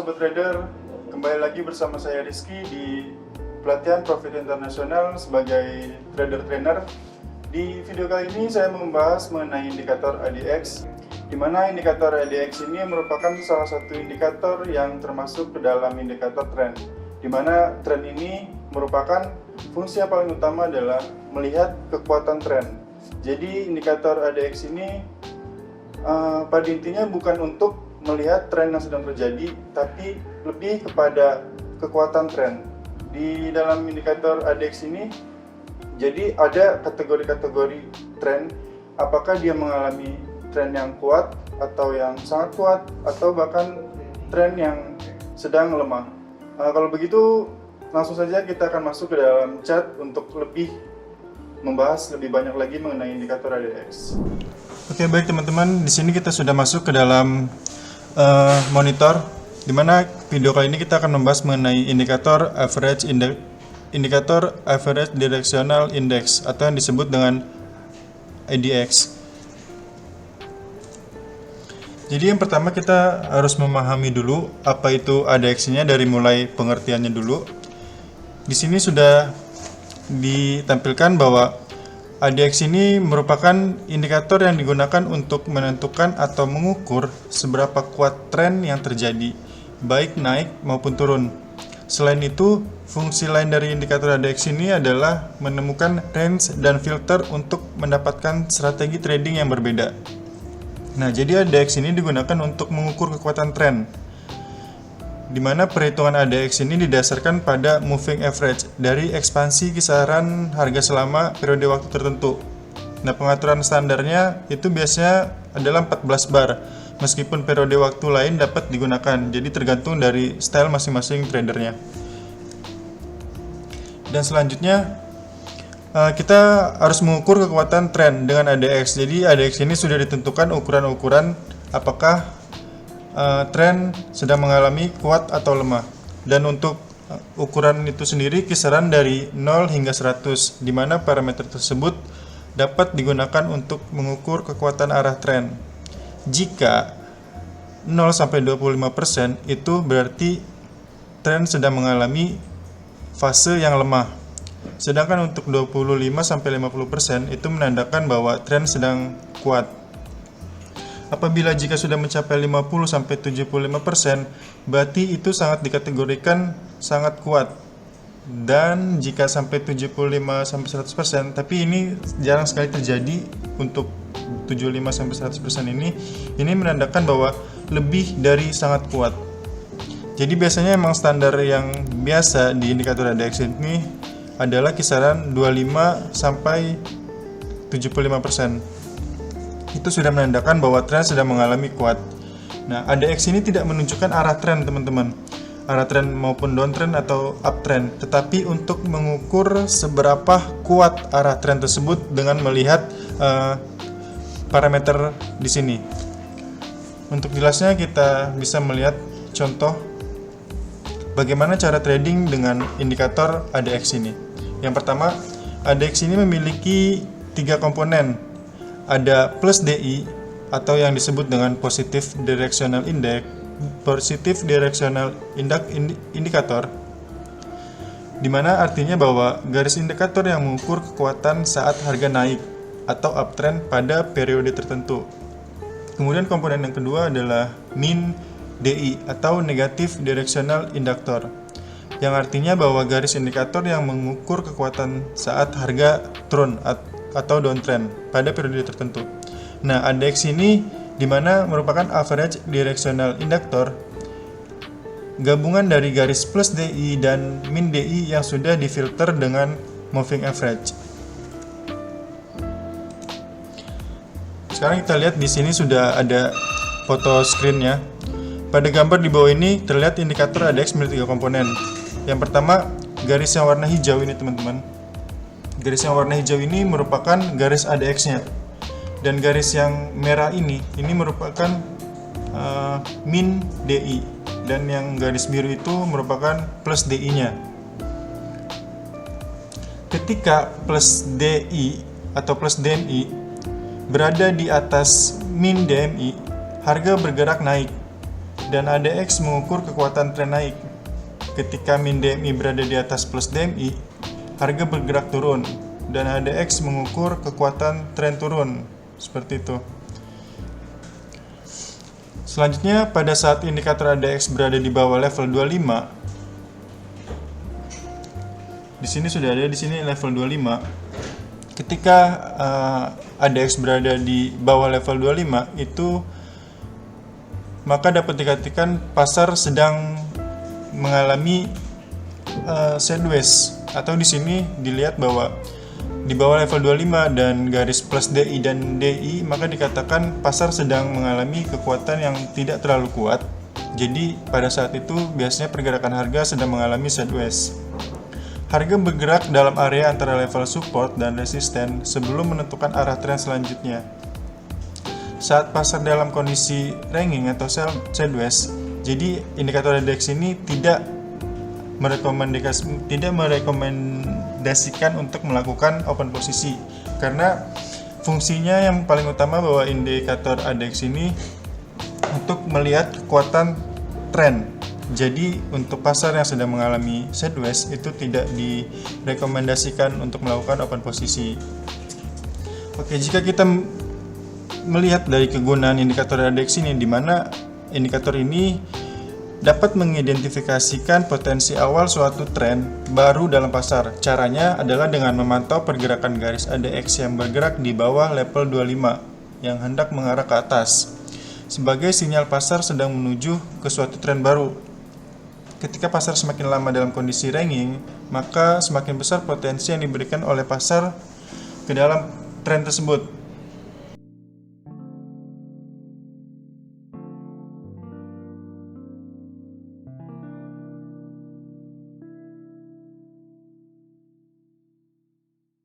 Sobat Trader, kembali lagi bersama saya Rizky di pelatihan Profit Internasional sebagai trader trainer. Di video kali ini saya membahas mengenai indikator ADX, di mana indikator ADX ini merupakan salah satu indikator yang termasuk ke dalam indikator tren, di mana tren ini merupakan fungsi yang paling utama adalah melihat kekuatan tren. Jadi indikator ADX ini pada intinya bukan untuk melihat tren yang sedang terjadi, tapi lebih kepada kekuatan tren. Di dalam indikator ADX ini, jadi ada kategori-kategori tren, apakah dia mengalami tren yang kuat, atau yang sangat kuat, atau bahkan tren yang sedang lemah. Kalau begitu, langsung saja kita akan masuk ke dalam chat untuk lebih membahas lebih banyak lagi mengenai indikator ADX. Oke, baik teman-teman, di sini kita sudah masuk ke dalam monitor, di mana video kali ini kita akan membahas mengenai indikator average directional index atau yang disebut dengan ADX. Jadi yang pertama kita harus memahami dulu apa itu ADX-nya dari mulai pengertiannya dulu. Di sini sudah ditampilkan bahwa ADX ini merupakan indikator yang digunakan untuk menentukan atau mengukur seberapa kuat tren yang terjadi, baik naik maupun turun. Selain itu, fungsi lain dari indikator ADX ini adalah menemukan range dan filter untuk mendapatkan strategi trading yang berbeda. Nah, jadi ADX ini digunakan untuk mengukur kekuatan tren, di mana perhitungan ADX ini didasarkan pada moving average dari ekspansi kisaran harga selama periode waktu tertentu. Nah, pengaturan standarnya itu biasanya adalah 14 bar, meskipun periode waktu lain dapat digunakan, jadi tergantung dari style masing-masing tradernya. Dan selanjutnya kita harus mengukur kekuatan tren dengan ADX. Jadi ADX ini sudah ditentukan ukuran-ukuran apakah tren sedang mengalami kuat atau lemah, dan untuk ukuran itu sendiri kisaran dari 0 hingga 100, di mana parameter tersebut dapat digunakan untuk mengukur kekuatan arah tren. Jika 0 sampai 25% itu berarti tren sedang mengalami fase yang lemah, sedangkan untuk 25 sampai 50% itu menandakan bahwa tren sedang kuat. Apabila jika sudah mencapai 50-75%, berarti itu sangat dikategorikan sangat kuat. Dan jika sampai 75-100%, tapi ini jarang sekali terjadi untuk 75-100% ini menandakan bahwa lebih dari sangat kuat. Jadi biasanya emang standar yang biasa di indikator ADX ini adalah kisaran 25-75%. Itu sudah menandakan bahwa tren sedang mengalami kuat. Nah, ADX ini tidak menunjukkan arah tren, teman-teman, arah tren maupun downtrend atau uptrend, tetapi untuk mengukur seberapa kuat arah tren tersebut dengan melihat parameter di sini. Untuk jelasnya kita bisa melihat contoh bagaimana cara trading dengan indikator ADX ini. Yang pertama, ADX ini memiliki 3 komponen. Ada plus DI atau yang disebut dengan positive directional indicator, di mana artinya bahwa garis indikator yang mengukur kekuatan saat harga naik atau uptrend pada periode tertentu. Kemudian komponen yang kedua adalah min DI atau negative directional indicator, yang artinya bahwa garis indikator yang mengukur kekuatan saat harga turun atau downtrend pada periode tertentu. Nah, ADX ini dimana merupakan average directional indicator, gabungan dari garis plus DI dan min DI yang sudah difilter dengan moving average. Sekarang kita lihat di sini sudah ada foto screen-nya. Pada gambar di bawah ini terlihat indikator ADX memiliki 3 komponen. Yang pertama, garis yang warna hijau ini, teman-teman. Garis yang warna hijau ini merupakan garis ADX-nya, dan garis yang merah ini merupakan min DI, dan yang garis biru itu merupakan plus DI-nya. Ketika plus DI atau plus DMI berada di atas min DMI, harga bergerak naik. Dan ADX mengukur kekuatan tren naik. Ketika min DMI berada di atas plus DMI, harga bergerak turun. Dan ADX mengukur kekuatan tren turun. Seperti itu. Selanjutnya, pada saat indikator ADX berada di bawah level 25, di sini sudah ada di sini level 25. Ketika ADX berada di bawah level 25 itu, maka dapat dikatakan pasar sedang mengalami sideways, atau di sini dilihat bahwa di bawah level 25 dan garis plus DI dan DI, maka dikatakan pasar sedang mengalami kekuatan yang tidak terlalu kuat. Jadi pada saat itu biasanya pergerakan harga sedang mengalami sideways. Harga bergerak dalam area antara level support dan resisten sebelum menentukan arah tren selanjutnya. Saat pasar dalam kondisi ranging atau sideways, jadi indikator ADX ini tidak merekomendasikan untuk melakukan open posisi, karena fungsinya yang paling utama bahwa indikator ADX ini untuk melihat kekuatan tren. Jadi untuk pasar yang sedang mengalami sideways itu tidak direkomendasikan untuk melakukan open posisi. Oke, jika kita melihat dari kegunaan indikator ADX ini, di mana indikator ini dapat mengidentifikasikan potensi awal suatu tren baru dalam pasar. Caranya adalah dengan memantau pergerakan garis ADX yang bergerak di bawah level 25 yang hendak mengarah ke atas sebagai sinyal pasar sedang menuju ke suatu tren baru. Ketika pasar semakin lama dalam kondisi ranging, maka semakin besar potensi yang diberikan oleh pasar ke dalam tren tersebut.